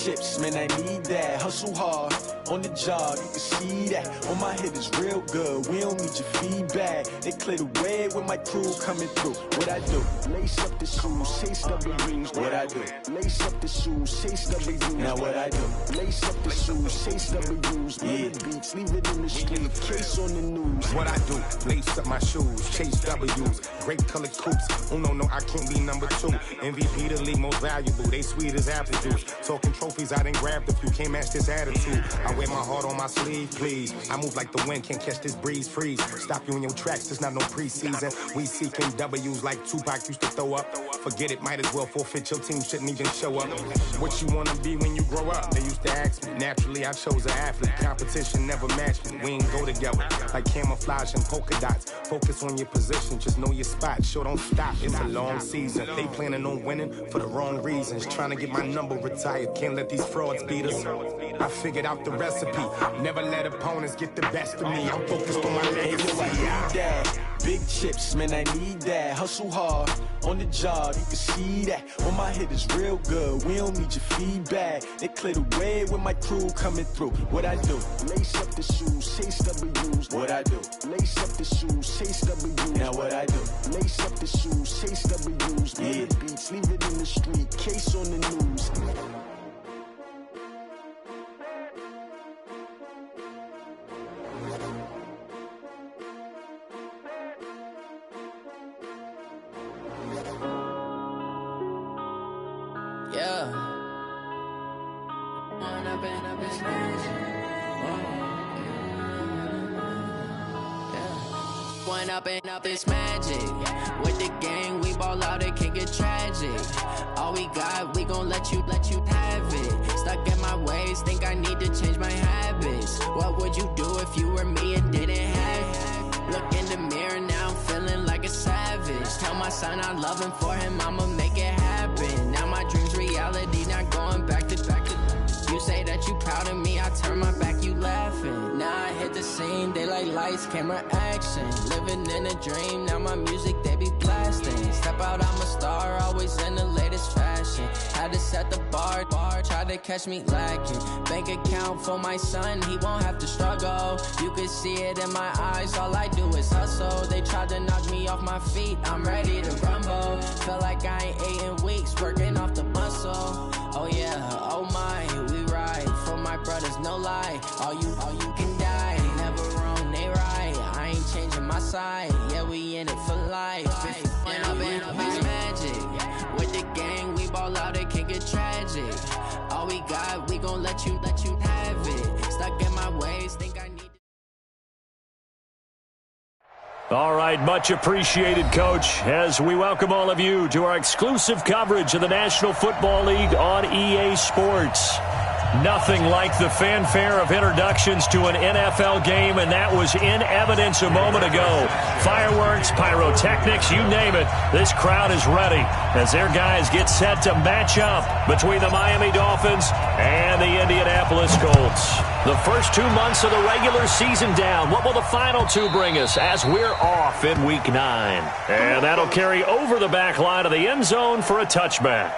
chips, man, I need that. Hustle hard, on the job, you can see that. On my hit is real good, we don't need your feedback. They clear the way with my crew coming through. What I do? Lace up the shoes, chase W's. What I do? Lace up the shoes, chase W's. Now what I do? Lace up the shoes, chase W's. Yeah, beats, leave it in the street, case on the news. What I do? Lace up my shoes, chase W's. Great colored coops. Oh no, I can't be number 2. MVP the league most valuable. They sweet as apple juice. Talking trophies, I done grabbed a few. Can't match this attitude. I wear my heart on my sleeve, please. I move like the wind, can't catch this breeze. Freeze. Stop you in your tracks. There's not no preseason. We seeking W's like Tupac used to throw up. Forget it, might as well forfeit. Your team shouldn't even show up. What you wanna be when you grow up? They used to ask me. Naturally, I chose an athlete. Competition never matched me. We ain't go together like camouflage and polka dots. Focus on your position, just know your spot. Sure, don't stop. It's a long season. They planning on winning for the wrong reasons. Trying to get my number retired. Can't let these frauds beat us. I figured out the recipe. Never let opponents get the best of me. I'm focused on my legacy. Big chips, man, I need that. Hustle hard, on the job, you can see that. On my hit is real good, we don't need your feedback. They clear the way with my crew coming through. What I do? Lace up the shoes, chase W's. What I do? Lace up the shoes, chase W's. Now what I do? Lace up the shoes, chase W's. Yeah, beats, leave it in the street, case on the news. Up this magic. With the gang, we ball out, it can get tragic. All we got, we gon' let you have it. Stuck in my ways, think I need to change my habits. What would you do if you were me and didn't have it? Look in the mirror, now I'm feeling like a savage. Tell my son I love him, for him I'ma make it happen. Now my dream's reality, not going back to you say that you proud of me, I turn my back, you laughing. Now I hit the scene, they like lights, camera, action. Living in a dream, now my music, they be blasting. Step out, I'm a star, always in the latest fashion. Had to set the bar, try to catch me lacking. Bank account for my son, he won't have to struggle. You can see it in my eyes, all I do is hustle. They tried to knock me off my feet, I'm ready to rumble. Feel like I ain't ate in weeks, working off the muscle. Oh yeah, oh my, we ride for my brothers, no lie. All you can die, never wrong, they right. I ain't changing my side, yeah, we in it for life. When up it's magic. With the gang, we ball out, it can get tragic. All we got, we gon' let you have it. Stuck in my ways, think I need. All right, much appreciated, Coach, as we welcome all of you to our exclusive coverage of the National Football League on EA Sports. Nothing like the fanfare of introductions to an NFL game, and that was in evidence a moment ago. Fireworks, pyrotechnics, you name it. This crowd is ready as their guys get set to match up between the Miami Dolphins and the Indianapolis Colts. The first 2 months of the regular season down. What will the final 2 bring us as we're off in Week 9? And that'll carry over the back line of the end zone for a touchback.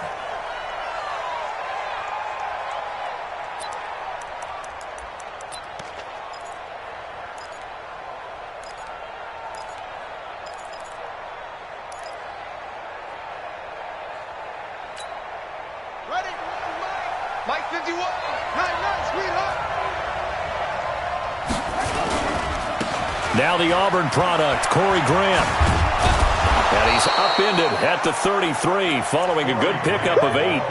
Now the Auburn product, Corey Grant. And he's upended at the 33 following a good pickup of 8.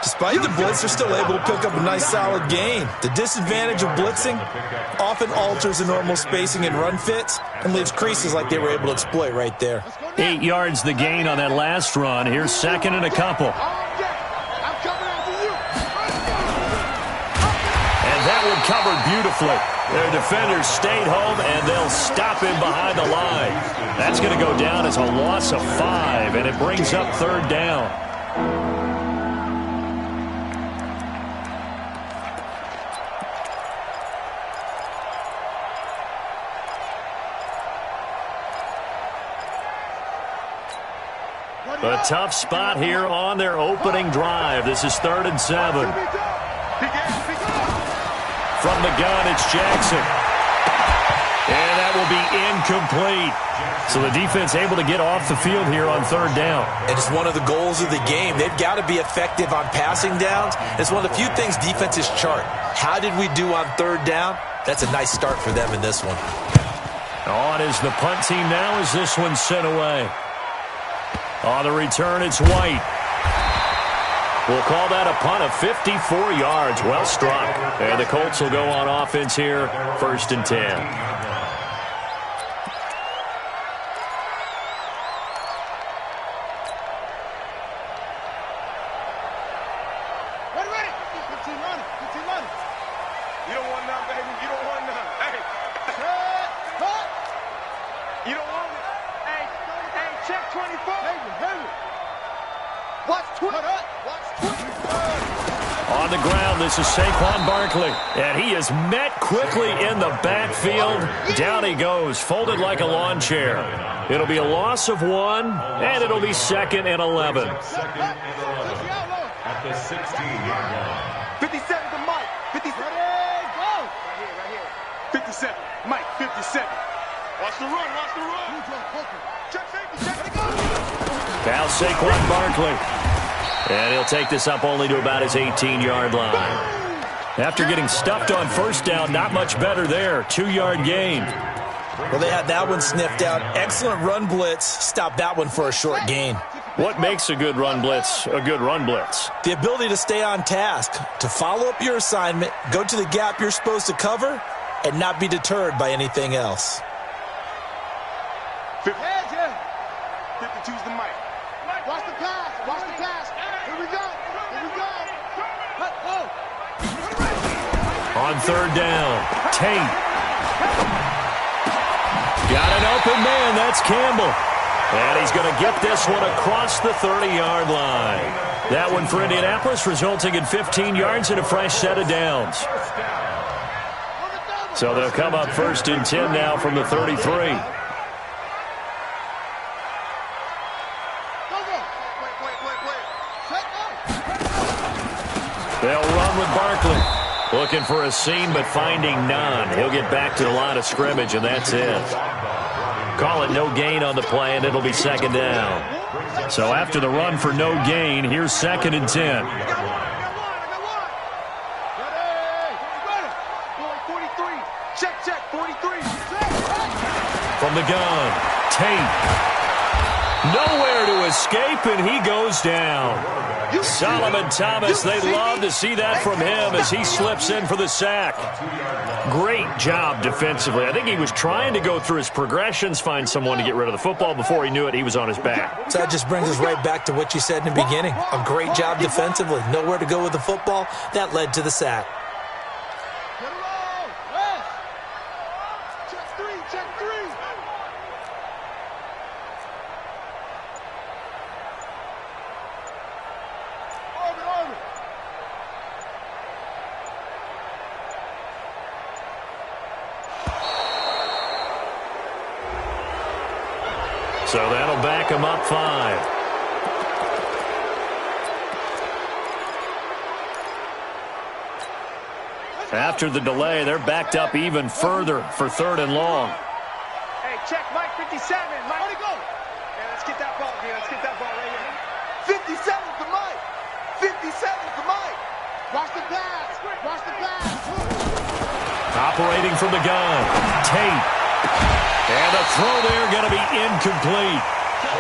Despite the blitz, they're still able to pick up a nice solid gain. The disadvantage of blitzing often alters the normal spacing and run fits and leaves creases like they were able to exploit right there. 8 yards the gain on that last run. Here's second and a couple. And that one covered beautifully. Their defenders stayed home, and they'll stop him behind the line. That's going to go down as a loss of 5, and it brings up third down. Ready, A tough spot here on their opening drive. This is 3rd and 7. From the gun, it's Jackson. And that will be incomplete. So the defense able to get off the field here on 3rd down. And it's one of the goals of the game. They've got to be effective on passing downs. It's one of the few things defenses chart. How did we do on 3rd down? That's a nice start for them in this one. On is the punt team now as this one's sent away. On the return, it's White. We'll call that a punt of 54 yards. Well struck. And the Colts will go on offense here, 1st and 10. On the ground, this is Saquon Barkley. And he is met quickly in the backfield. Down he goes, folded like a lawn chair. It'll be a loss of 1, and it'll be 2nd and 11. At the 16-yard line. 57 to Mike. 57. Right here. 57. Mike, 57. Watch the run. Check safety. Now Saquon Barkley. And he'll take this up only to about his 18-yard line. After getting stuffed on 1st down, not much better there. 2-yard gain. Well, they had that one sniffed out. Excellent run blitz. Stop that one for a short gain. What makes a good run blitz a good run blitz? The ability to stay on task, to follow up your assignment, go to the gap you're supposed to cover, and not be deterred by anything else. 52's the Mike. Watch the pass. Here we go. On 3rd down, Tate. Got an open man. That's Campbell. And he's going to get this one across the 30-yard line. That one for Indianapolis, resulting in 15 yards and a fresh set of downs. So they'll come up 1st and 10 now from the 33. They'll run with Barkley. Looking for a seam, but finding none. He'll get back to the line of scrimmage, and that's it. Call it no gain on the play, and it'll be 2nd down. So after the run for no gain, here's 2nd and 10. Check, 43. From the gun, Tate. Nowhere to escape, and he goes down. Solomon Thomas, they love to see that from him as he slips in for the sack. Great job defensively. I think he was trying to go through his progressions, find someone to get rid of the football. Before he knew it, he was on his back. So that just brings us right back to what you said in the beginning. A great job defensively. Nowhere to go with the football. That led to the sack. Check three. So that'll back him up 5. After the delay, they're backed up even further for 3rd and long. Hey, check Mike 57. Mike, where'd he go? Yeah, let's get that ball here. Let's get that ball right here. 57's the Mike. 57's the Mike. Watch the pass. Operating from the gun, Tate. And the throw there going to be incomplete.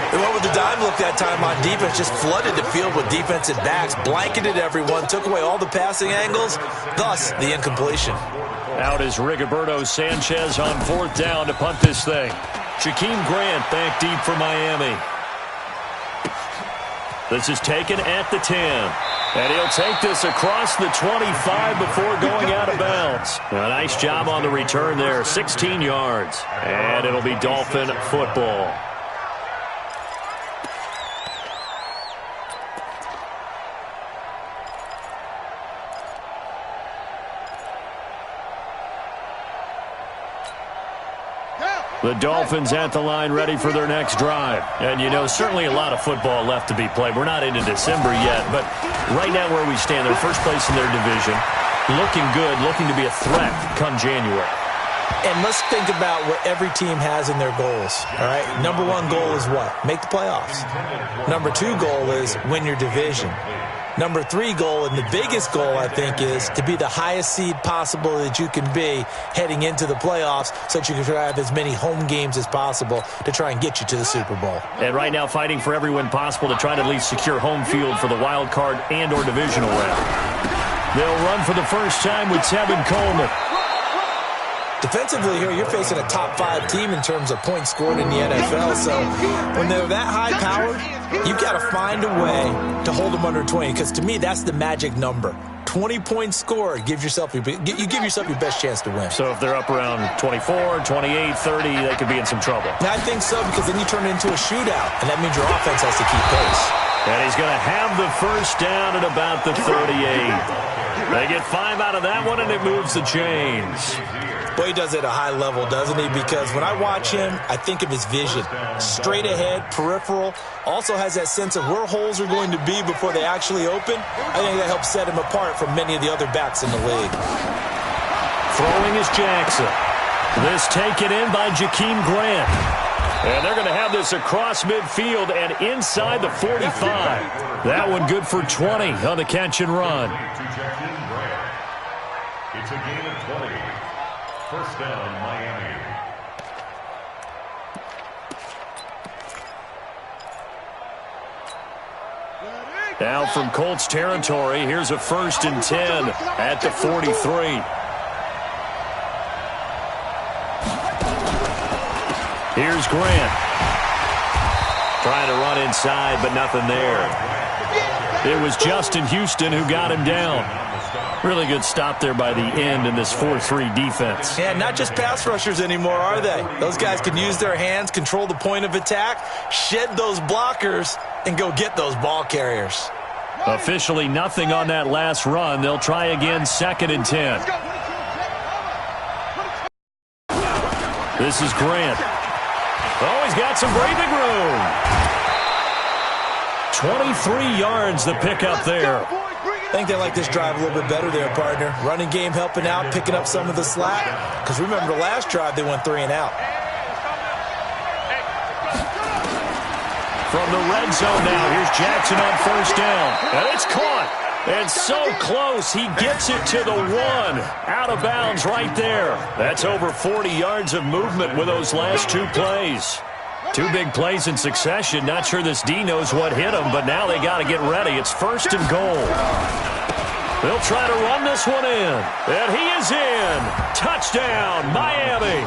They went with the dime look that time on defense, just flooded the field with defensive backs, blanketed everyone, took away all the passing angles, thus the incompletion. Out is Rigoberto Sanchez on 4th down to punt this thing. Jakeem Grant back deep for Miami. This is taken at the 10. And he'll take this across the 25 before going out of bounds. A nice job on the return there, 16 yards. And it'll be Dolphin football. The Dolphins at the line ready for their next drive. And, you know, certainly a lot of football left to be played. We're not into December yet, but right now where we stand, they're first place in their division. Looking good, looking to be a threat come January. And let's think about what every team has in their goals, all right? Number one goal is what? Make the playoffs. Number two goal is win your division. Number three goal, and the biggest goal, I think, is to be the highest seed possible that you can be heading into the playoffs so that you can have as many home games as possible to try and get you to the Super Bowl. And right now fighting for every win possible to try to at least secure home field for the wild card and or divisional round. They'll run for the first time with Tevin Coleman. Defensively here, you're facing a top-5 team in terms of points scored in the NFL. So when they're that high-powered, you've got to find a way to hold them under 20. Because to me, that's the magic number. 20 points scored, you give yourself your best chance to win. So if they're up around 24, 28, 30, they could be in some trouble. And I think so, because then you turn it into a shootout, and that means your offense has to keep pace. And he's going to have the first down at about the 38. They get 5 out of that one, and it moves the chains. Boy, he does it at a high level, doesn't he? Because when I watch him, I think of his vision. Straight ahead, peripheral. Also has that sense of where holes are going to be before they actually open. I think that helps set him apart from many of the other backs in the league. Throwing is Jackson. This taken in by Jakeem Grant. And they're going to have this across midfield and inside the 45. That one good for 20 on the catch and run. It's a gain of 20. First down, Miami. Now from Colts territory, here's a 1st and 10 at the 43. Here's Grant. Trying to run inside, but nothing there. It was Justin Houston who got him down. Really good stop there by the end in this 4-3 defense. Yeah, not just pass rushers anymore, are they? Those guys can use their hands, control the point of attack, shed those blockers, and go get those ball carriers. Officially nothing on that last run. They'll try again, 2nd and 10. This is Grant. Oh, he's got some breathing room. 23 yards the pickup there. I think they like this drive a little bit better there, partner. Running game helping out, picking up some of the slack. Because remember, the last drive, they went 3 and out. From the red zone now, here's Jackson on 1st down. And it's caught. And so close, he gets it to the 1. Out of bounds right there. That's over 40 yards of movement with those last 2 plays. 2 big plays in succession. Not sure this D knows what hit him, but now they got to get ready. It's 1st and goal. They'll try to run this one in. And he is in. Touchdown, Miami.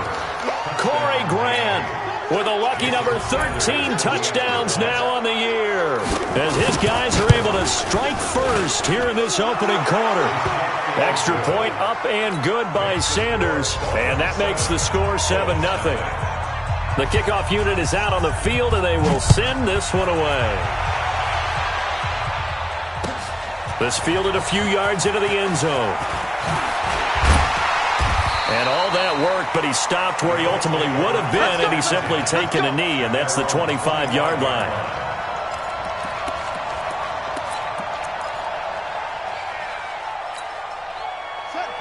Corey Grant with a lucky number 13 touchdowns now on the year. As his guys are able to strike first here in this opening quarter. Extra point up and good by Sanders. And that makes the score 7-0. The kickoff unit is out on the field, and they will send this one away. This fielded a few yards into the end zone. And all that work, but he stopped where he ultimately would have been had he simply taken a knee, and that's the 25-yard line.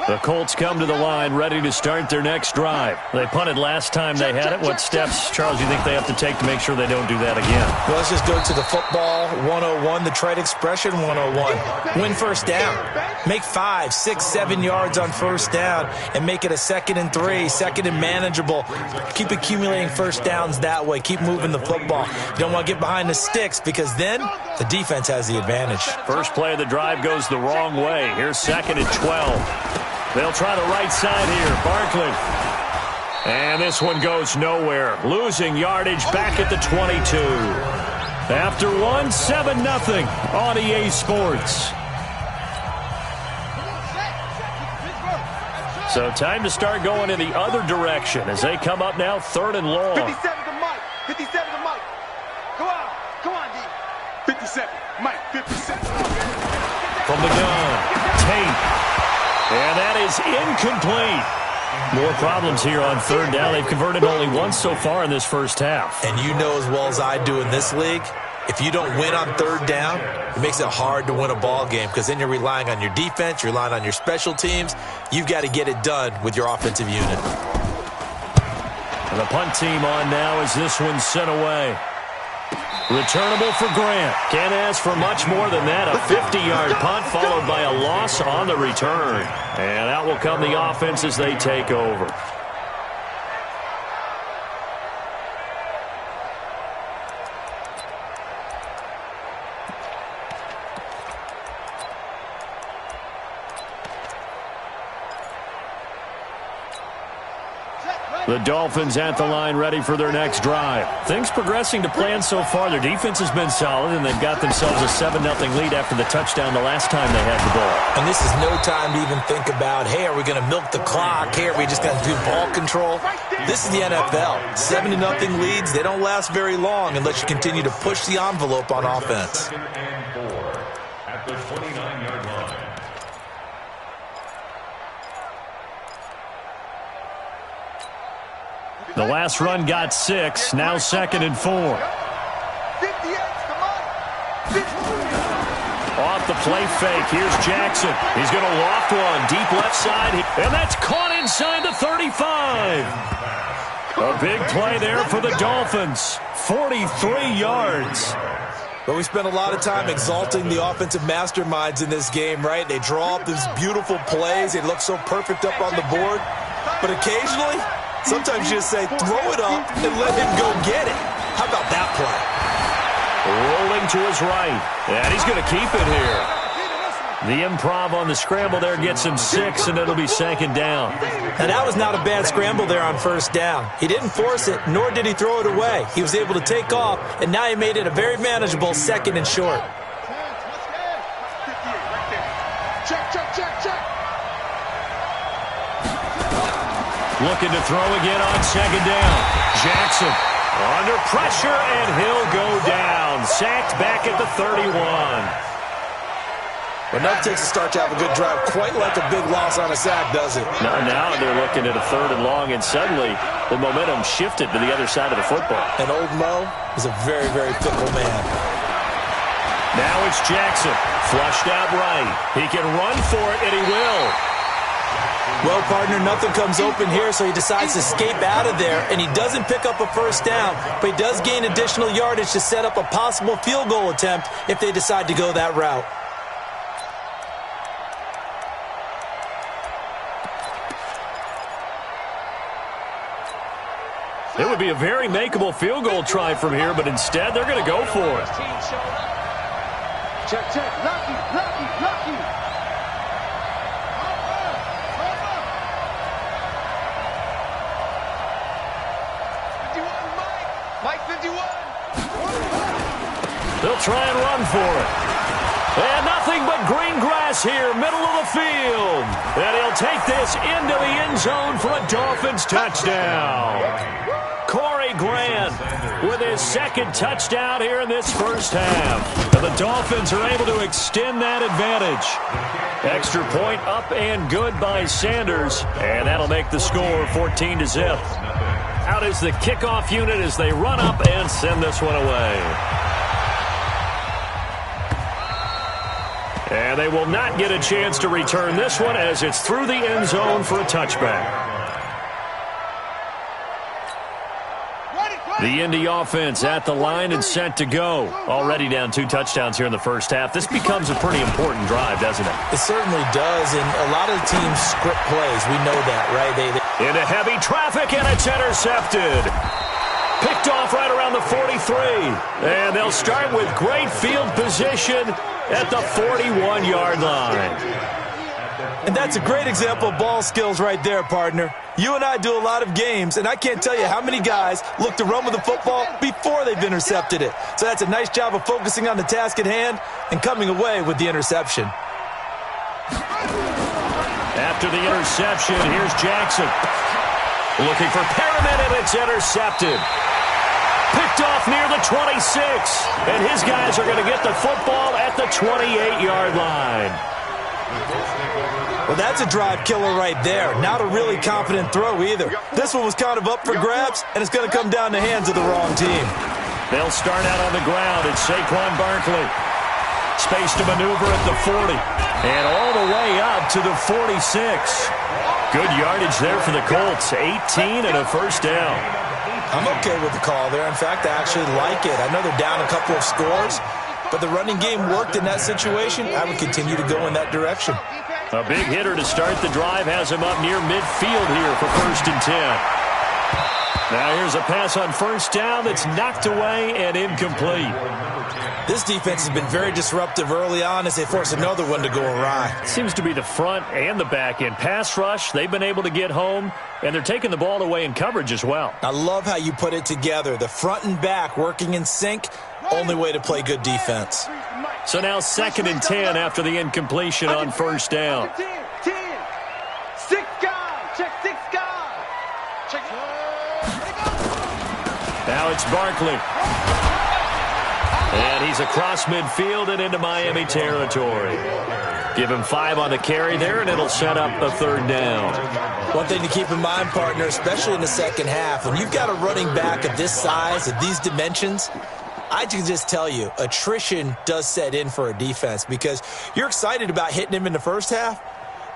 The Colts come to the line ready to start their next drive. They punted last time they had it. What steps, Charles, you think they have to take to make sure they don't do that again? Well, let's just go to the football 101, the trade expression 101. Win 1st down. Make 5, 6, 7 yards on 1st down and make it a 2nd and 3, 2nd and manageable. Keep accumulating 1st downs that way. Keep moving the football. You don't want to get behind the sticks because then the defense has the advantage. First play of the drive goes the wrong way. Here's 2nd and 12. They'll try the right side here. Barkley. And this one goes nowhere. Losing yardage back at the 22. After 1, 7-0 on EA Sports. So time to start going in the other direction as they come up now 3rd and long. 57 to Mike. 57 to Mike. Go on. Go on, D. 57. Mike, 57. From the gun. Tate. And that is incomplete. More problems here on third down. They've converted only once so far in this first half. And you know as well as I do in this league, if you don't win on third down, it makes it hard to win a ball game because then you're relying on your defense, you're relying on your special teams. You've got to get it done with your offensive unit. And the punt team on now as this one's sent away. Returnable for Grant. Can't ask for much more than that. A 50-yard punt followed by a loss on the return. And out will come the offense as they take over. The Dolphins at the line ready for their next drive. Things progressing to plan so far. Their defense has been solid, and they've got themselves a 7-0 lead after the touchdown the last time they had the ball. And this is no time to even think about, hey, are we going to milk the clock? Hey, are we just going to do ball control? This is the NFL. 7-0 leads, they don't last very long unless you continue to push the envelope on offense. Second and 4 at the 29-yard line. The last run got 6. Now 2nd and 4. 58, come on. Off the play fake. Here's Jackson. He's going to loft one. Deep left side. And that's caught inside the 35. A big play there for the Dolphins. 43 yards. But we spent a lot of time exalting the offensive masterminds in this game, right? They draw up these beautiful plays. They look so perfect up on the board. But occasionally, sometimes you just say, throw it up and let him go get it. How about that play? Rolling to his right. And he's going to keep it here. The improv on the scramble there gets him 6, and it'll be 2nd down. And that was not a bad scramble there on first down. He didn't force it, nor did he throw it away. He was able to take off, and now he made it a very manageable 2nd and short. Looking to throw again on 2nd down. Jackson under pressure, and he'll go down. Sacked back at the 31. But enough takes a start to have a good drive, quite like a big loss on a sack, does it? Now they're looking at a 3rd and long, and suddenly the momentum shifted to the other side of the football. And old Mo is a very, very fickle man. Now it's Jackson. Flushed out right. He can run for it, and he will. Well, partner, nothing comes open here, so he decides to escape out of there, and he doesn't pick up a first down, but he does gain additional yardage to set up a possible field goal attempt if they decide to go that route. It would be a very makeable field goal try from here, but instead they're going to go for it. Check, check. Lucky, lucky, lucky. Mike 51. They'll try and run for it. And nothing but green grass here, middle of the field. And he'll take this into the end zone for a Dolphins touchdown. Corey Grant with his 2nd touchdown here in this first half. And the Dolphins are able to extend that advantage. Extra point up and good by Sanders. And that'll make the score 14-0. Out is the kickoff unit as they run up and send this one away. And they will not get a chance to return this one as it's through the end zone for a touchback. The Indy offense at the line and set to go. Already down 2 touchdowns here in the first half. This becomes a pretty important drive, doesn't it? It certainly does, and a lot of the teams script plays. We know that, right? Into heavy traffic, and it's intercepted. Picked off right around the 43. And they'll start with great field position at the 41-yard line. And that's a great example of ball skills right there, partner. You and I do a lot of games, and I can't tell you how many guys look to run with the football before they've intercepted it. So that's a nice job of focusing on the task at hand and coming away with the interception. After the interception, here's Jackson. Looking for Perriman, and it's intercepted. Picked off near the 26, and his guys are going to get the football at the 28-yard line. Well, that's a drive killer right there. Not a really confident throw either. This one was kind of up for grabs, and it's going to come down the hands of the wrong team. They'll start out on the ground. It's Saquon Barkley. Space to maneuver at the 40. And all the way up to the 46. Good yardage there for the Colts. 18 and a first down. I'm okay with the call there. In fact, I actually like it. I know they're down a couple of scores, but the running game worked in that situation. I would continue to go in that direction. A big hitter to start the drive has him up near midfield here for 1st and 10. Now here's a pass on first down that's knocked away and incomplete. This defense has been very disruptive early on as they force another one to go awry. Seems to be the front and the back end. Pass rush, they've been able to get home, and they're taking the ball away in coverage as well. I love how you put it together. The front and back working in sync, only way to play good defense. So now 2nd and 10 after the incompletion on first down. 10. 6 guys. Check 6 guys. Check. Now it's Barkley. And he's across midfield and into Miami territory. Give him 5 on the carry there, and it'll set up a 3rd down. One thing to keep in mind, partner, especially in the second half, when you've got a running back of this size, of these dimensions, I can just tell you, attrition does set in for a defense because you're excited about hitting him in the first half.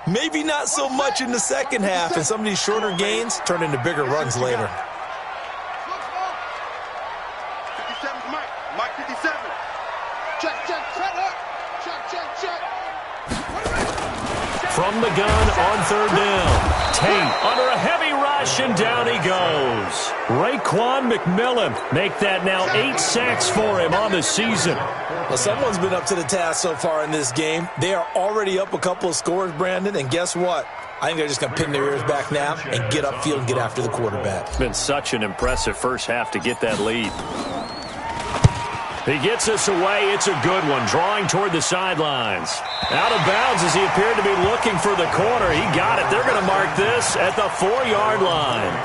Maybe not so much in the second half, and some of these shorter gains turn into bigger runs later. 57's Mike. Mike 57. Check. From the gun on 3rd down. Tate under a heavy rush, and down he goes. Raekwon McMillan make that now 8 sacks for him on the season. Well, someone's been up to the task so far in this game. They are already up a couple of scores, Brandon, and guess what? I think they're just going to pin their ears back now and get upfield and get after the quarterback. It's been such an impressive first half to get that lead. He gets us away. It's a good one, drawing toward the sidelines. Out of bounds as he appeared to be looking for the corner. He got it. They're going to mark this at the 4-yard line.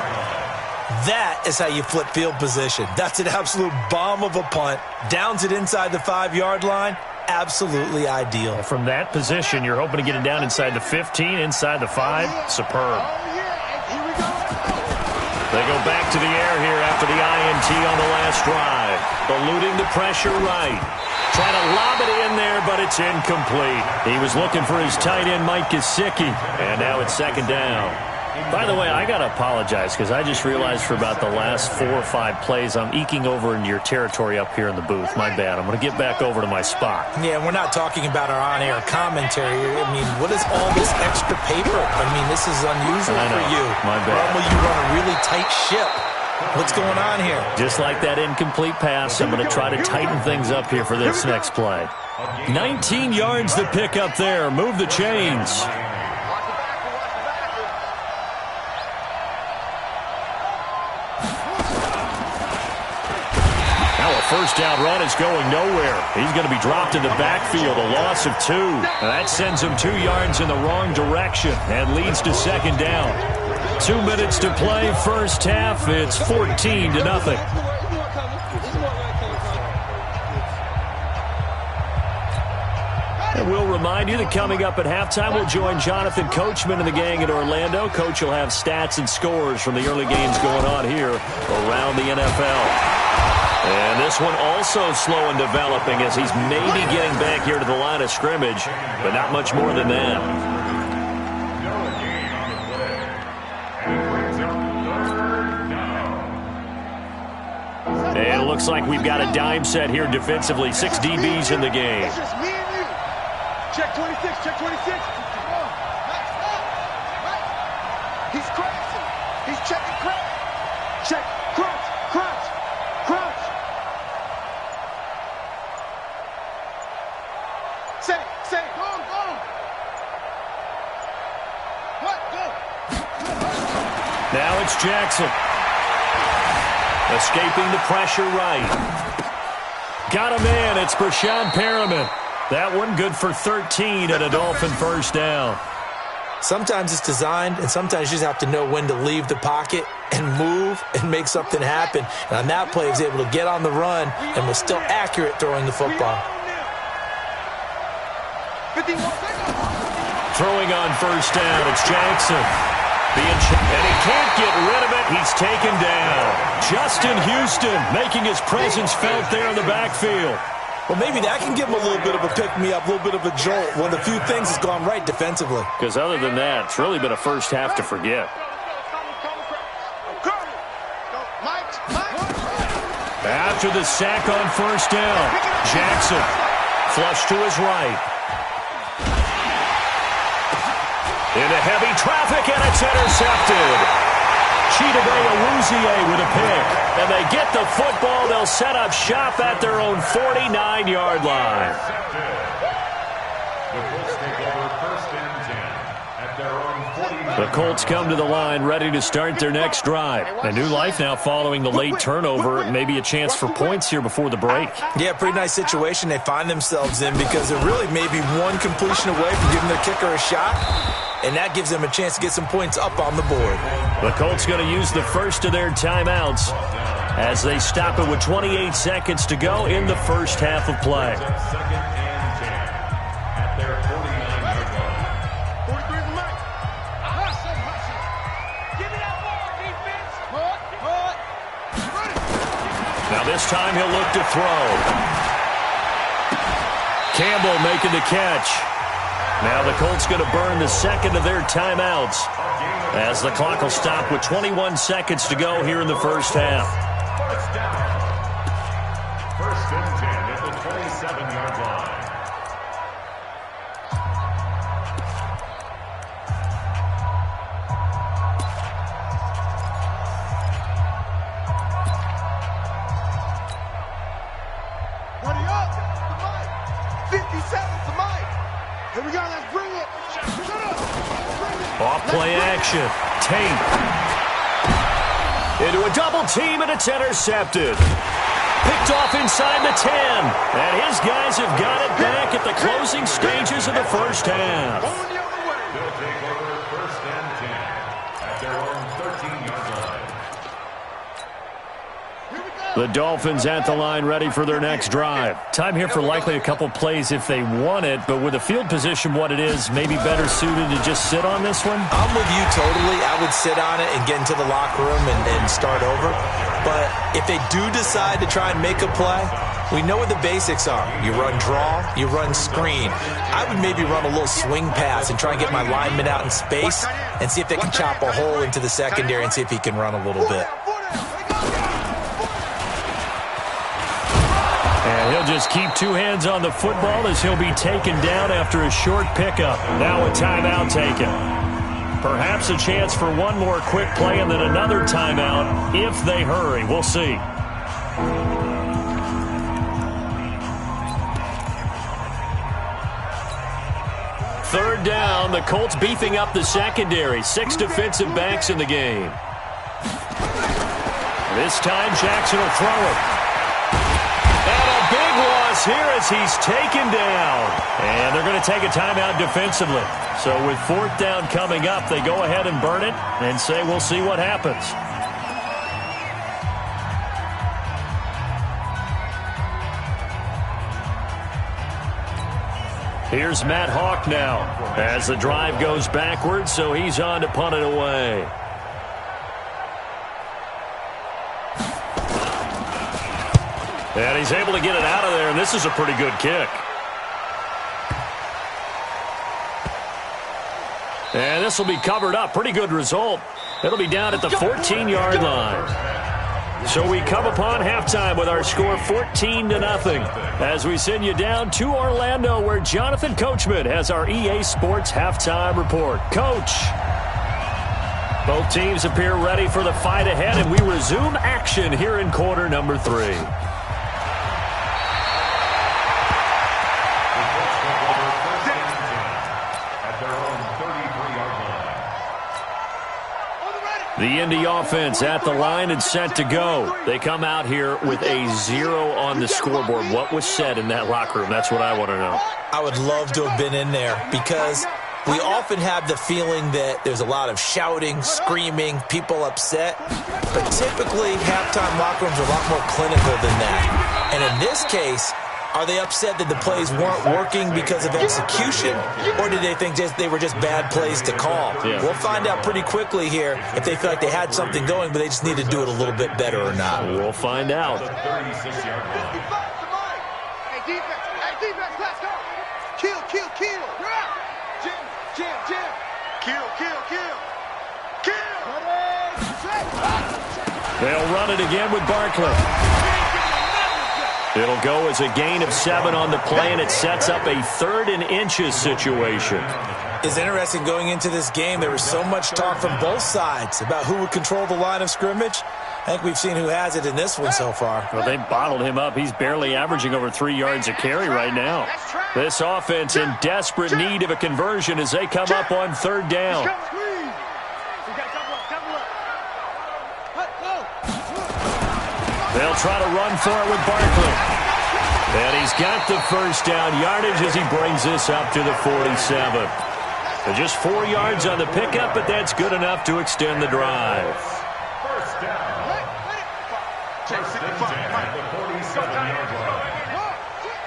That is how you flip field position. That's an absolute bomb of a punt. Downs it inside the 5-yard line. Absolutely ideal. From that position, you're hoping to get it down inside the 15, inside the 5. Superb. They go back to the air here after the INT on the last drive. Eluding the pressure right. Trying to lob it in there, but it's incomplete. He was looking for his tight end, Mike Gesicki, and now it's 2nd down. By the way, I got to apologize because I just realized for about the last 4 or 5 plays, I'm eking over into your territory up here in the booth. My bad. I'm going to get back over to my spot. Yeah, we're not talking about our on-air commentary. I mean, what is all this extra paper? I mean, this is unusual for you. My bad. Normally you run a really tight ship. What's going on here? Just like that incomplete pass, I'm going to try to tighten things up here for this next play. 19 yards to pick up there. Move the chains. First down run is going nowhere. He's going to be dropped in the backfield, a loss of 2. That sends him 2 yards in the wrong direction and leads to 2nd down. 2 minutes to play, first half. It's 14-0. And we'll remind you that coming up at halftime, we'll join Jonathan Coachman and the gang in Orlando. Coach will have stats and scores from the early games going on here around the NFL. And this one also slow in developing as he's maybe getting back here to the line of scrimmage, but not much more than that. And it looks like we've got a dime set here defensively. 6 DBs in the game. It's just me and you. Check 26, check 26. He's crashing. He's checking crash. Check, crunch. Say, go. What? Go. Now it's Jackson. Escaping the pressure right. Got a man. It's Brashad Perriman. That one good for 13 and a Dolphin first down. Sometimes it's designed, and sometimes you just have to know when to leave the pocket and move and make something happen. And on that play, he was able to get on the run and was still accurate throwing the football. 51 seconds. Throwing on first down, it's Jackson. And he can't get rid of it. He's taken down. Justin Houston making his presence felt there in the backfield. Well, maybe that can give him a little bit of a pick-me-up, a little bit of a jolt. One of the few things has gone right defensively. Because other than that, it's really been a first half to forget. After the sack on first down, Jackson flush to his right. Into heavy traffic, and it's intercepted. Chidobe with a pick. And they get the football. They'll set up shop at their own 49-yard line. The Colts come to the line ready to start their next drive. A new life now following the late turnover. Maybe a chance for points here before the break. Yeah, pretty nice situation they find themselves in because they're really maybe one completion away from giving their kicker a shot. And that gives them a chance to get some points up on the board. The Colts going to use the first of their timeouts as they stop it with 28 seconds to go in the first half of play. Now this time he'll look to throw. Campbell making the catch. Now the Colts going to burn the second of their timeouts as the clock will stop with 21 seconds to go here in the first half. First and 10 at the 27-yard line. Buddy up! To Mike! 57 to Mike! Here we go, let's bring it! Shut up! Bring it! Off play action. Tate. Into a double team, and it's intercepted. Picked off inside the 10. And his guys have got it back at the closing stages of the first half. They'll take over first and 10 at their own 13-yard line. The Dolphins at the line ready for their next drive. Time here for likely a couple plays if they want it, but with the field position what it is, maybe better suited to just sit on this one? I'm with you totally. I would sit on it and get into the locker room and start over. But if they do decide to try and make a play, we know what the basics are. You run draw, you run screen. I would maybe run a little swing pass and try and get my lineman out in space and see if they can chop a hole into the secondary and see if he can run a little bit. And he'll just keep two hands on the football as he'll be taken down after a short pickup. Now a timeout taken. Perhaps a chance for one more quick play and then another timeout if they hurry. We'll see. Third down, the Colts beefing up the secondary. 6 defensive backs in the game. This time Jackson will throw it. And a big loss here as he's taken down. And they're going to take a timeout defensively. So with fourth down coming up, they go ahead and burn it and say we'll see what happens. Here's Matt Hawk now as the drive goes backwards, so he's on to punt it away. And he's able to get it out of there, and this is a pretty good kick. And this will be covered up. Pretty good result. It'll be down at the 14-yard line. So we come upon halftime with our score 14-0 as we send you down to Orlando where Jonathan Coachman has our EA Sports halftime report. Coach. Both teams appear ready for the fight ahead, and we resume action here in quarter number 3. The Indy offense at the line and set to go. They come out here with a 0 on the scoreboard. What was said in that locker room? That's what I want to know. I would love to have been in there because we often have the feeling that there's a lot of shouting, screaming, people upset. But typically, halftime locker rooms are a lot more clinical than that. And in this case, Are they upset that the plays weren't working because of execution, or did they think they were just bad plays to call? Yeah. We'll find out pretty quickly here if they feel like they had something going, but they just need to do it a little bit better or not. We'll find out. Hey, defense, let's go. Kill. You're out. Jam. Kill. They'll run it again with Barkley. It'll go as a gain of 7 on the play, and it sets up a 3rd and inches situation. It's interesting going into this game. There was so much talk from both sides about who would control the line of scrimmage. I think we've seen who has it in this one so far. Well, they bottled him up. He's barely averaging over 3 yards a carry right now. This offense in desperate need of a conversion as they come up on 3rd down. They'll try to run for it with Barkley. And he's got the first down yardage as he brings this up to the 47. So just 4 yards on the pickup, but that's good enough to extend the drive. First down. First and 10 at the 47-yard line.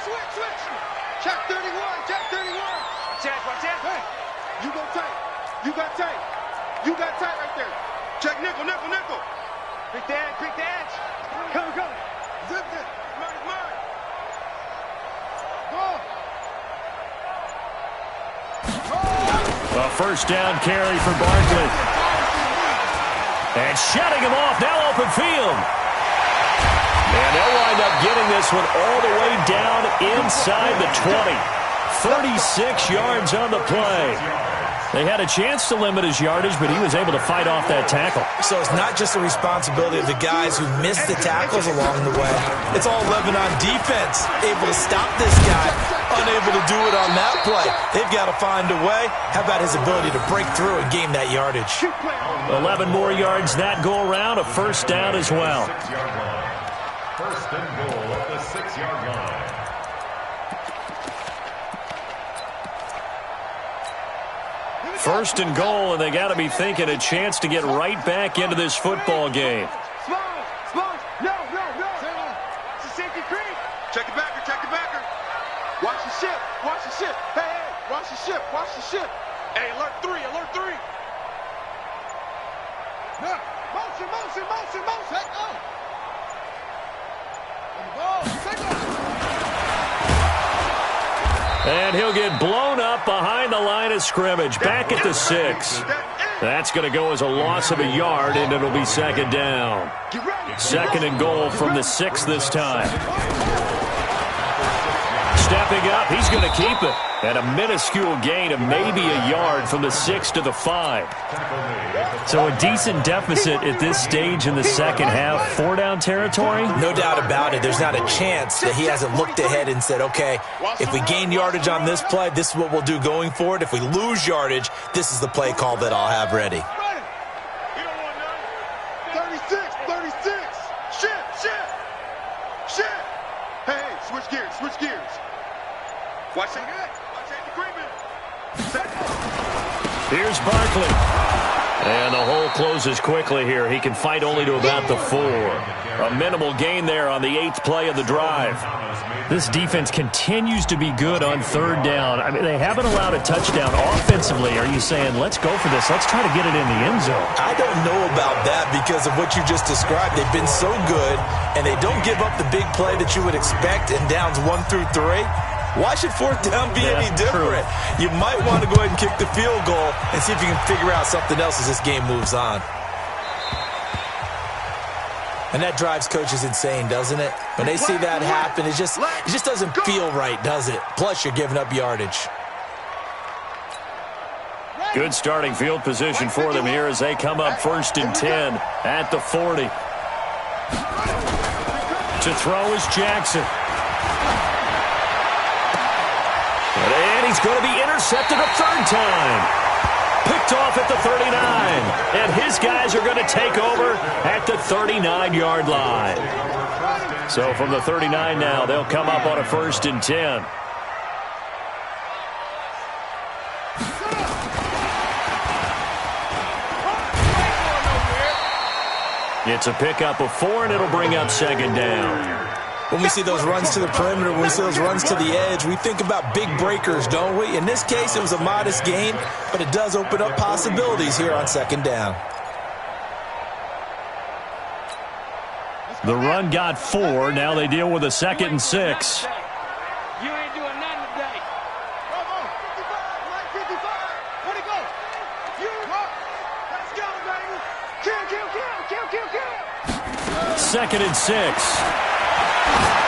Switch. Check 31. Hey, you go tight. You got tight right there. Check nickel. Big dash. Come. Zip it. Mine. Go. A first down carry for Barkley. And shutting him off, now open field. And they'll wind up getting this one all the way down inside the 20. 36 yards on the play. They had a chance to limit his yardage, but he was able to fight off that tackle. So it's not just the responsibility of the guys who missed the tackles along the way. It's all Lebanon defense, able to stop this guy, unable to do it on that play. They've got to find a way. How about his ability to break through and gain that yardage? 11 more yards that go around, a first down as well. 6-yard line. First and goal at the 6-yard line. First and goal, and they got to be thinking a chance to get right back into this football game. Smalls. No. It's a safety creep. Check the backer. Watch the ship. Hey, watch the ship. Hey, alert 3. No. Motion. Take And he'll get blown up behind the line of scrimmage, back at the 6. That's going to go as a loss of a yard, and it'll be second down. Second and goal from the 6 this time. Stepping up, he's going to keep it. And a minuscule gain of maybe a yard from the 6 to the 5. So a decent deficit at this stage in the second half. 4-down territory? No doubt about it. There's not a chance that he hasn't looked ahead and said, okay, if we gain yardage on this play, this is what we'll do going forward. If we lose yardage, this is the play call that I'll have ready. 36. Shit. Hey, switch gears. Watch it. Here's Barkley. And the hole closes quickly here. He can fight only to about the 4. A minimal gain there on the 8th play of the drive. This defense continues to be good on 3rd down. I mean, they haven't allowed a touchdown offensively. Are you saying, let's go for this? Let's try to get it in the end zone. I don't know about that because of what you just described. They've been so good, and they don't give up the big play that you would expect in downs 1 through 3. Why should 4th down be any different? True. You might want to go ahead and kick the field goal and see if you can figure out something else as this game moves on. And that drives coaches insane, doesn't it? When they see that happen, it just doesn't feel right, does it? Plus, you're giving up yardage. Good starting field position for them here as they come up 1st and 10 at the 40. To throw is Jackson. And he's going to be intercepted a 3rd time. Picked off at the 39. And his guys are going to take over at the 39-yard line. So from the 39 now, they'll come up on a 1st and 10. It's a pickup of 4, and it'll bring up 2nd down. When we see those runs to the perimeter, when we see those runs to the edge, we think about big breakers, don't we? In this case, it was a modest gain, but it does open up possibilities here on second down. The run got 4. Now they deal with a 2nd and 6. You ain't doing nothing today. Come on, 55, 55. Where'd it go? You up. Let's go, baby. Kill. 2nd and 6.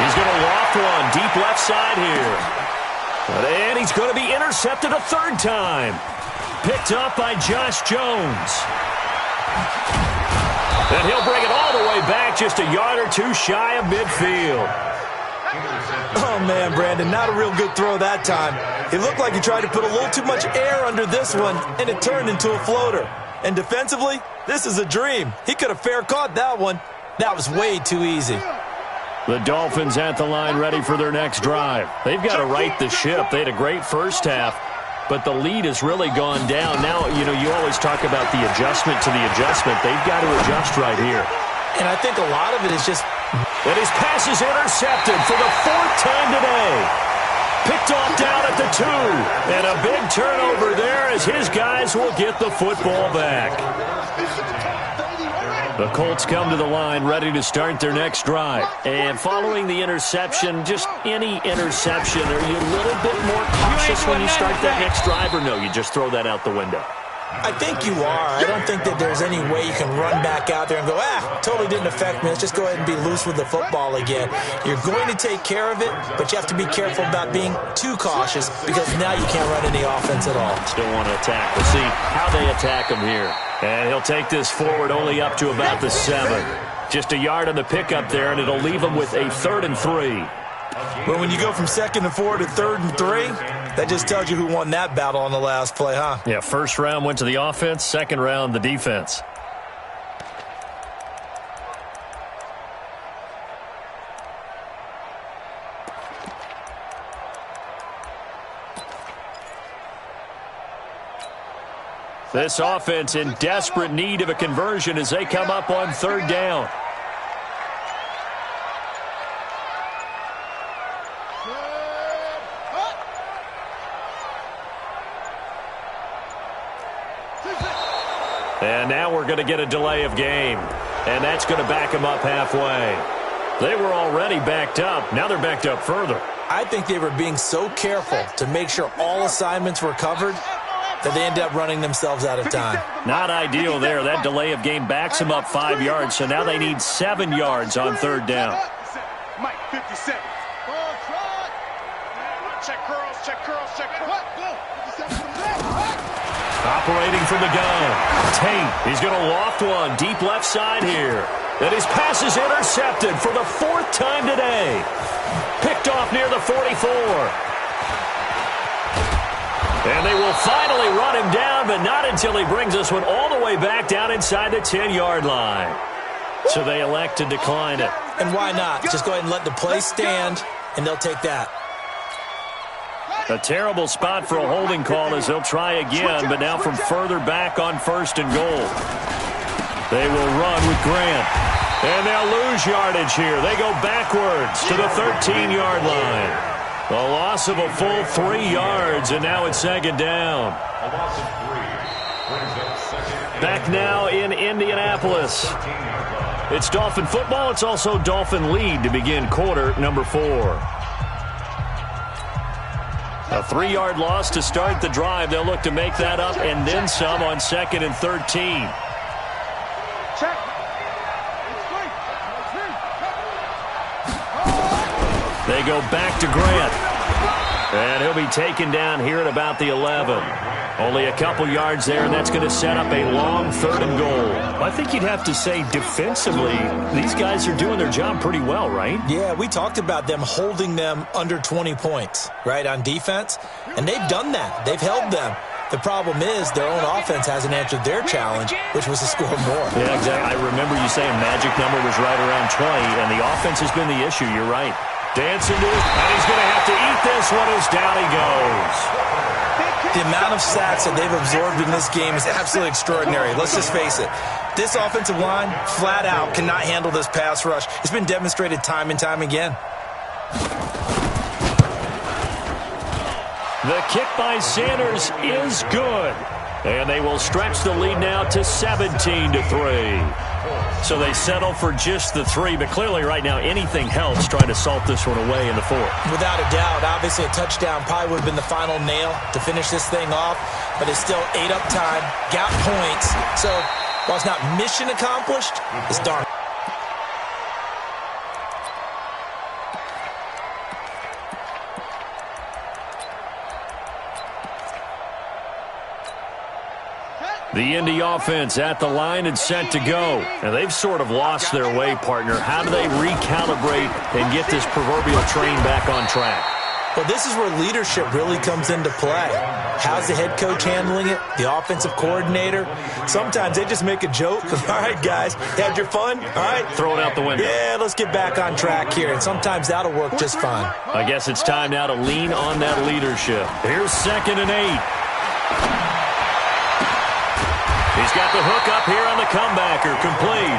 He's going to loft one deep left side here. And he's going to be intercepted a 3rd time. Picked up by Josh Jones. And he'll bring it all the way back, just a yard or 2 shy of midfield. Oh, man, Brandon, not a real good throw that time. It looked like he tried to put a little too much air under this one, and it turned into a floater. And defensively, this is a dream. He could have fair caught that one. That was way too easy. The Dolphins at the line ready for their next drive. They've got to right the ship. They had a great first half, but the lead has really gone down. Now, you always talk about the adjustment to the adjustment. They've got to adjust right here. And I think a lot of it is just... And his pass is intercepted for the 4th time today. Picked off down at the 2. And a big turnover there as his guys will get the football back. The Colts come to the line ready to start their next drive. And following the interception, just any interception, are you a little bit more cautious when you start that next drive, or no, you just throw that out the window? I think you are. I don't think that there's any way you can run back out there and go, totally didn't affect me. Let's just go ahead and be loose with the football again. You're going to take care of it, but you have to be careful about being too cautious because now you can't run any offense at all. Still want to attack. We'll see how they attack him here. And he'll take this forward only up to about the 7. Just a yard on the pickup there, and it'll leave him with a 3rd and 3. But when you go from 2nd and 4 to 3rd and 3, that just tells you who won that battle on the last play, huh? Yeah, first round went to the offense, second round the defense. This offense in desperate need of a conversion as they come up on 3rd down. And now we're going to get a delay of game. And that's going to back them up halfway. They were already backed up. Now they're backed up further. I think they were being so careful to make sure all assignments were covered that they end up running themselves out of time. Not ideal there. That delay of game backs them up 5 yards, so now they need 7 yards on 3rd down. Mike, 50 seconds. Check curls. Operating from the gun. Tate, he's going to loft one deep left side here. And his pass is intercepted for the 4th time today. Picked off near the 44. And they will finally run him down, but not until he brings this one all the way back down inside the 10-yard line. So they elect to decline it. And why not? Just go ahead and let the play stand, and they'll take that. A terrible spot for a holding call as they'll try again, but now from further back on 1st and goal. They will run with Grant. And they'll lose yardage here. They go backwards to the 13-yard line. A loss of a full 3 yards, and now it's 2nd down. Back now in Indianapolis. It's Dolphin football. It's also Dolphin lead to begin quarter number 4. A 3-yard loss to start the drive. They'll look to make that up and then some on 2nd and 13. They go back to Grant. And he'll be taken down here at about the 11. Only a couple yards there, and that's going to set up a long 3rd and goal. I think you'd have to say defensively, these guys are doing their job pretty well, right? Yeah, we talked about them holding them under 20 points, right, on defense. And they've done that. They've held them. The problem is their own offense hasn't answered their challenge, which was to score more. Yeah, exactly. I remember you saying magic number was right around 20, and the offense has been the issue. You're right. Dancing to it, and he's going to have to eat this one as down he goes. The amount of sacks that they've absorbed in this game is absolutely extraordinary. Let's just face it. This offensive line, flat out, cannot handle this pass rush. It's been demonstrated time and time again. The kick by Sanders is good. And they will stretch the lead now to 17-3. So they settle for just the 3, but clearly right now anything helps trying to salt this one away in the 4th. Without a doubt, obviously a touchdown probably would have been the final nail to finish this thing off, but it's still 8 up time, got points. So while it's not mission accomplished, it's darn. The Indy offense at the line and set to go. And they've sort of lost their way, partner. How do they recalibrate and get this proverbial train back on track? Well, this is where leadership really comes into play. How's the head coach handling it? The offensive coordinator? Sometimes they just make a joke. All right, guys, had your fun? All right. Throw it out the window. Yeah, let's get back on track here. And sometimes that'll work just fine. I guess it's time now to lean on that leadership. Here's 2nd and 8. He's got the hook up here on the comebacker, complete.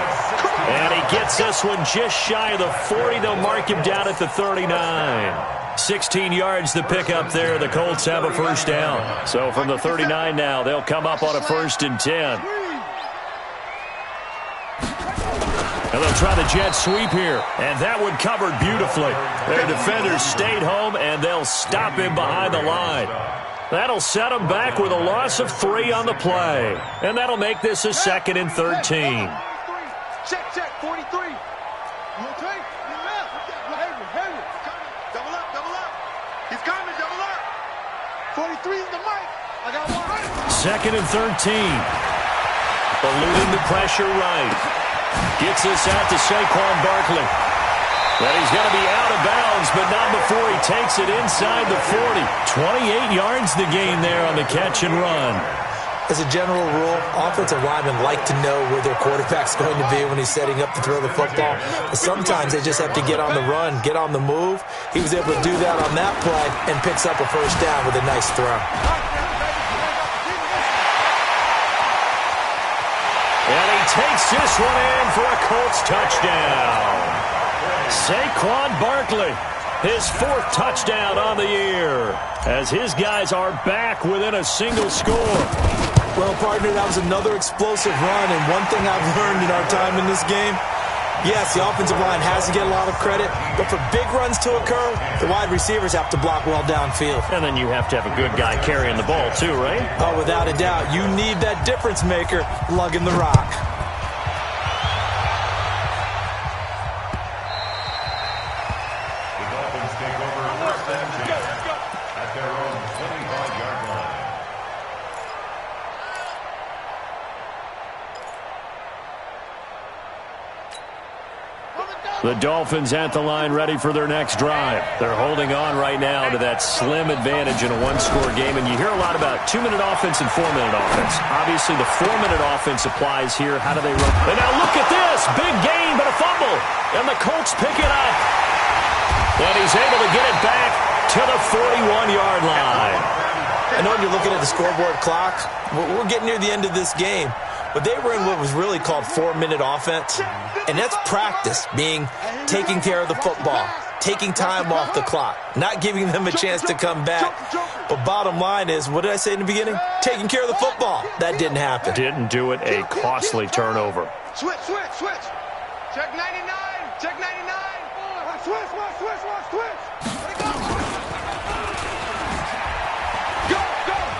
And he gets this one just shy of the 40. They'll mark him down at the 39. 16 yards to pick up there. The Colts have a first down. So from the 39 now, they'll come up on a 1st and 10. And they'll try the jet sweep here. And that one covered beautifully. Their defenders stayed home, and they'll stop him behind the line. That'll set them back with a loss of 3 on the play. And that'll make this a 2nd and 13. Check, 43. You okay? Heavy. Double up. He's coming, double up. 43 is the mic. I got one. 2nd and 13. Eluding the pressure right. Gets this out to Saquon Barkley. Well, he's going to be out of bounds, but not before he takes it inside the 40. 28 yards the gain there on the catch and run. As a general rule, offensive linemen like to know where their quarterback's going to be when he's setting up to throw the football. But sometimes they just have to get on the run, get on the move. He was able to do that on that play and picks up a first down with a nice throw. And he takes this one in for a Colts touchdown. Saquon Barkley, his 4th touchdown on the year, as his guys are back within a single score. Well, partner, that was another explosive run, and one thing I've learned in our time in this game, yes, the offensive line has to get a lot of credit, but for big runs to occur, the wide receivers have to block well downfield. And then you have to have a good guy carrying the ball too, right? Oh, without a doubt. You need that difference maker lugging the rock. The Dolphins at the line ready for their next drive. They're holding on right now to that slim advantage in a one-score game. And you hear a lot about 2-minute offense and 4-minute offense. Obviously, the 4-minute offense applies here. How do they run? And now look at this. Big gain, but a fumble. And the Colts pick it up. And he's able to get it back to the 41-yard line. I know when you're looking at the scoreboard clock, we're getting near the end of this game. But they were in what was really called 4-minute offense. And that's practice, being taking care of the football, taking time off the clock, not giving them a chance to come back. But bottom line is, what did I say in the beginning? Taking care of the football. That didn't happen. Didn't do it. A costly turnover. Switch. Check 99. Check 99. Switch. Let it go. Go.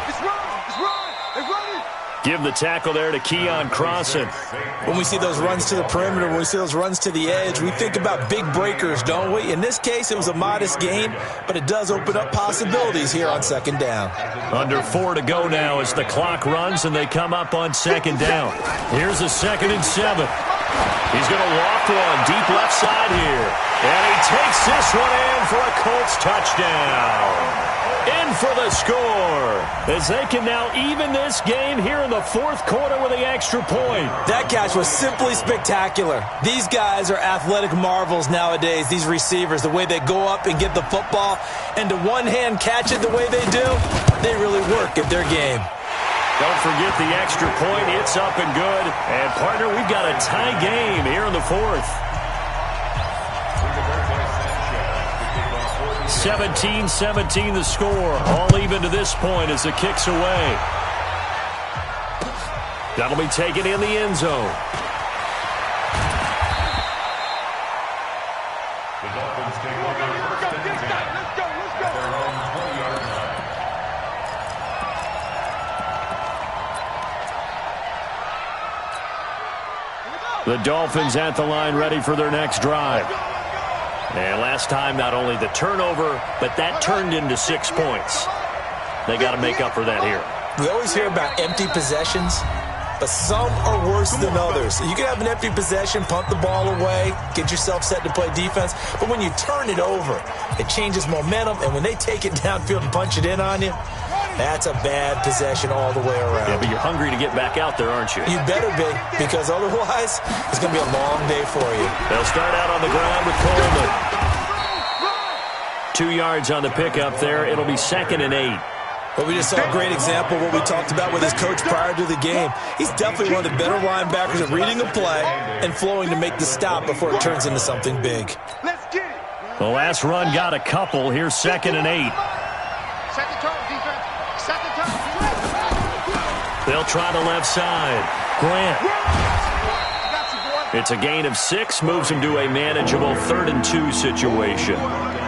It's run. It's running. Give the tackle there to Keon Crossan. When we see those runs to the perimeter, when we see those runs to the edge, we think about big breakers, don't we? In this case, it was a modest gain, but it does open up possibilities here on 2nd down. Under 4 to go now as the clock runs and they come up on 2nd down. Here's a 2nd and 7. He's going to walk one deep left side here. And he takes this one in for a Colts touchdown. In for the score, as they can now even this game here in the fourth quarter with the extra point. That catch was simply spectacular. These guys are athletic marvels nowadays, these receivers, the way they go up and get the football, and to one-hand catch it the way they do, they really work at their game. Don't forget the extra point. It's up and good. And, partner, we've got a tie game here in the fourth. 17-17 the score. All even to this point as the kick's away. That'll be taken in the end zone. The Dolphins take over first and 10 at their own 20-yard line. The Dolphins at the line ready for their next drive. And last time, not only the turnover, but that turned into 6 points. They got to make up for that here. We always hear about empty possessions, but some are worse than others. You can have an empty possession, punt the ball away, get yourself set to play defense, but when you turn it over, it changes momentum, and when they take it downfield and punch it in on you, that's a bad possession all the way around. Yeah, but you're hungry to get back out there, aren't you? You better be, because otherwise, it's going to be a long day for you. They'll start out on the ground with Coleman. 2 yards on the pickup there. It'll be 2nd and 8. Well, we just saw a great example of what we talked about with his coach prior to the game. He's definitely one of the better linebackers at reading a play and flowing to make the stop before it turns into something big. Let's get it. The last run got a couple. Here's 2nd and 8. Second turn, defense. Second turn. They'll try the left side. Grant. It's a gain of 6, moves him to a manageable 3rd and 2 situation.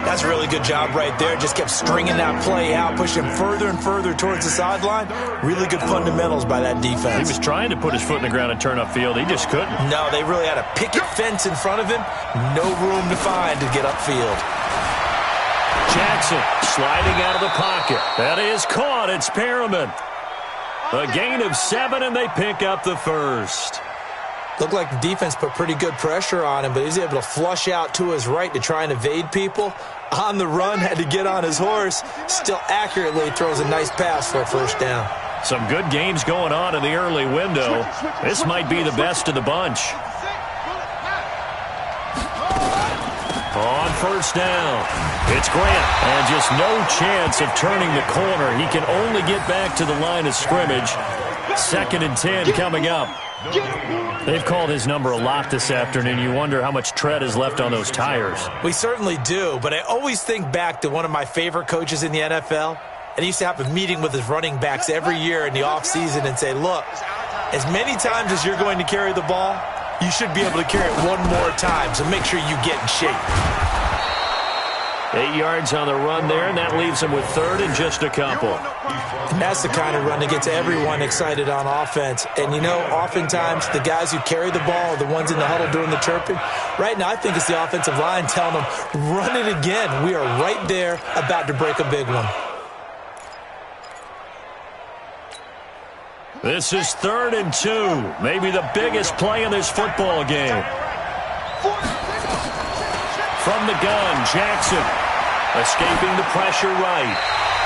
That's a really good job right there. Just kept stringing that play out, pushing him further and further towards the sideline. Really good fundamentals by that defense. He was trying to put his foot in the ground and turn upfield. He just couldn't. No, they really had a picket fence in front of him. No room to find to get upfield. Jackson sliding out of the pocket. That is caught. It's Perriman. A gain of 7, and they pick up the first. Looked like the defense put pretty good pressure on him, but he was able to flush out to his right to try and evade people. On the run, had to get on his horse. Still accurately throws a nice pass for a first down. Some good games going on in the early window. This might be the best of the bunch. On first down, it's Grant. And just no chance of turning the corner. He can only get back to the line of scrimmage. 2nd and 10 coming up. They've called his number a lot this afternoon. You wonder how much tread is left on those tires. We certainly do, but I always think back to one of my favorite coaches in the NFL. And he used to have a meeting with his running backs every year in the offseason and say, look, as many times as you're going to carry the ball, you should be able to carry it one more time, so make sure you get in shape. 8 yards on the run there, and that leaves him with 3rd and just a couple. And that's the kind of run that gets everyone excited on offense. And, you know, oftentimes the guys who carry the ball are the ones in the huddle doing the chirping. Right now, I think it's the offensive line telling them, run it again. We are right there about to break a big one. This is 3rd and 2. Maybe the biggest play in this football game. From the gun, Jackson. Escaping the pressure right.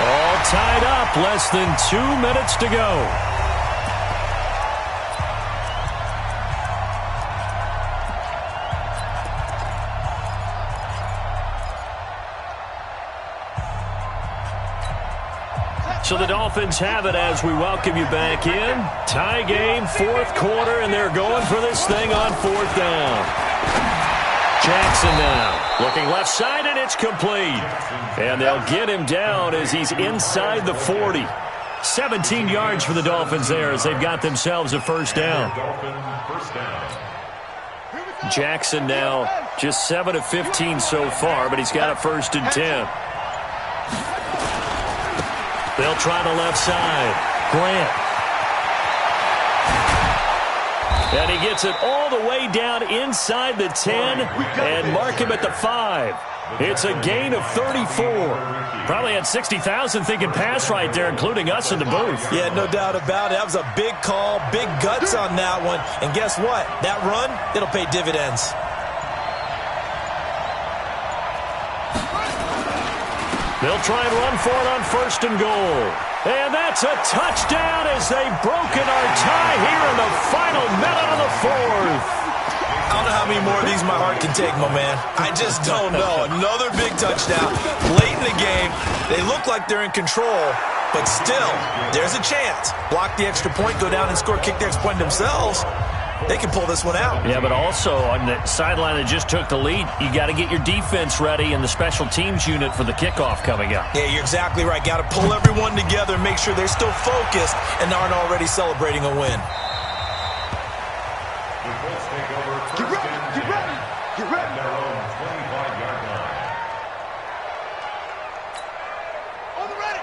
All tied up. Less than 2 minutes to go. So the Dolphins have it as we welcome you back in. Tie game, 4th quarter, and they're going for this thing on 4th down. Jackson now. Looking left side, and it's complete. And they'll get him down as he's inside the 40. 17 yards for the Dolphins there as they've got themselves a first down. Jackson now just 7 of 15 so far, but he's got a 1st and 10. They'll try the left side. Grant. And he gets it all the way down inside the 10 and mark him at the 5. It's a gain of 34. Probably had 60,000 thinking pass right there, including us in the booth. Yeah, no doubt about it. That was a big call, big guts on that one. And guess what? That run, it'll pay dividends. They'll try and run for it on 1st and goal. And that's a touchdown as they've broken our tie here in the final minute of the 4th. I don't know how many more of these my heart can take, my man. I just don't know. Another big touchdown late in the game. They look like they're in control, but still, there's a chance. Block the extra point, go down and score, kick the extra point themselves. They can pull this one out. Yeah, but also on the sideline that just took the lead, you got to get your defense ready and the special teams unit for the kickoff coming up. Yeah, you're exactly right. Got to pull everyone together and make sure they're still focused and aren't already celebrating a win. Get ready, get ready, get ready. Their own 25-yard line.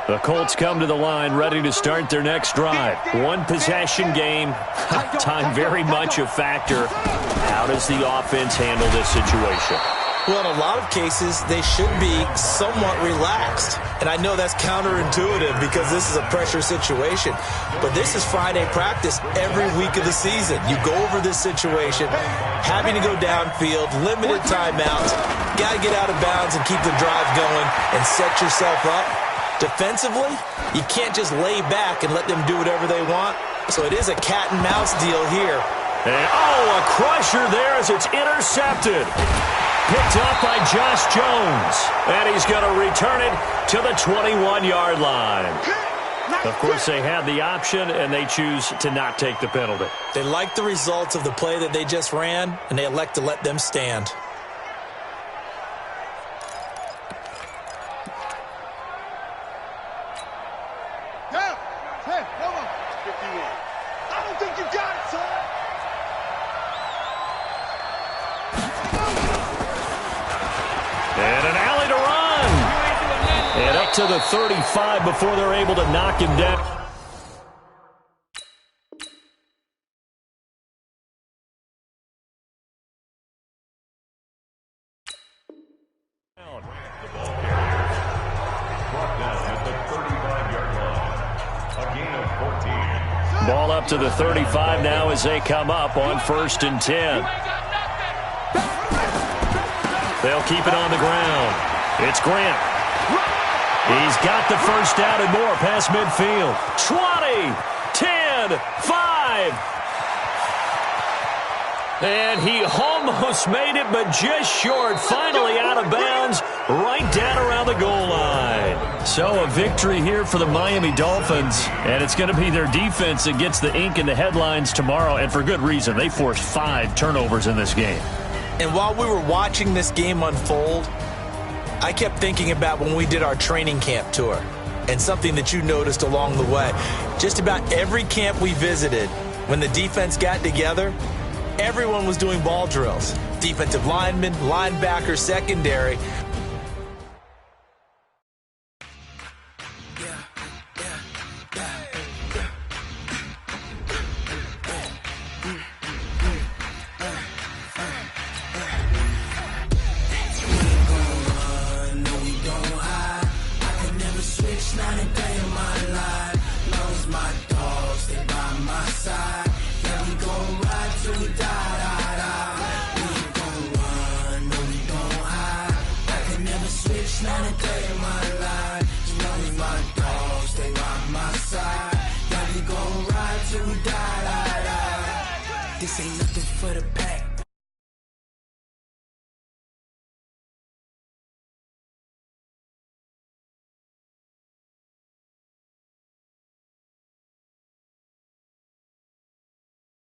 The Colts come to the line ready to start their next drive. One possession game. Time very much a factor. How does the offense handle this situation? Well, in a lot of cases, they should be somewhat relaxed. And I know that's counterintuitive because this is a pressure situation. But this is Friday practice every week of the season. You go over this situation, having to go downfield, limited timeouts, got to get out of bounds and keep the drive going and set yourself up. Defensively, you can't just lay back and let them do whatever they want. So it is a cat and mouse deal here. And, a crusher there as it's intercepted. Picked up by Josh Jones. And he's going to return it to the 21-yard line. Of course, they had the option, and they choose to not take the penalty. They like the results of the play that they just ran, and they elect to let them stand. And an alley to run. And up to the 35 before they're able to knock him down. Brought down at the 35-yard line. A gain of 14. Ball up to the 35 now as they come up on 1st and 10. They'll keep it on the ground. It's Grant. He's got the first down and more past midfield. 20, 10, 5. And he almost made it, but just short. Finally out of bounds, right down around the goal line. So a victory here for the Miami Dolphins, and it's going to be their defense that gets the ink in the headlines tomorrow, and for good reason. They forced 5 turnovers in this game. And while we were watching this game unfold, I kept thinking about when we did our training camp tour and something that you noticed along the way. Just about every camp we visited, when the defense got together, everyone was doing ball drills. Defensive linemen, linebackers, secondary. This ain't nothing for the past.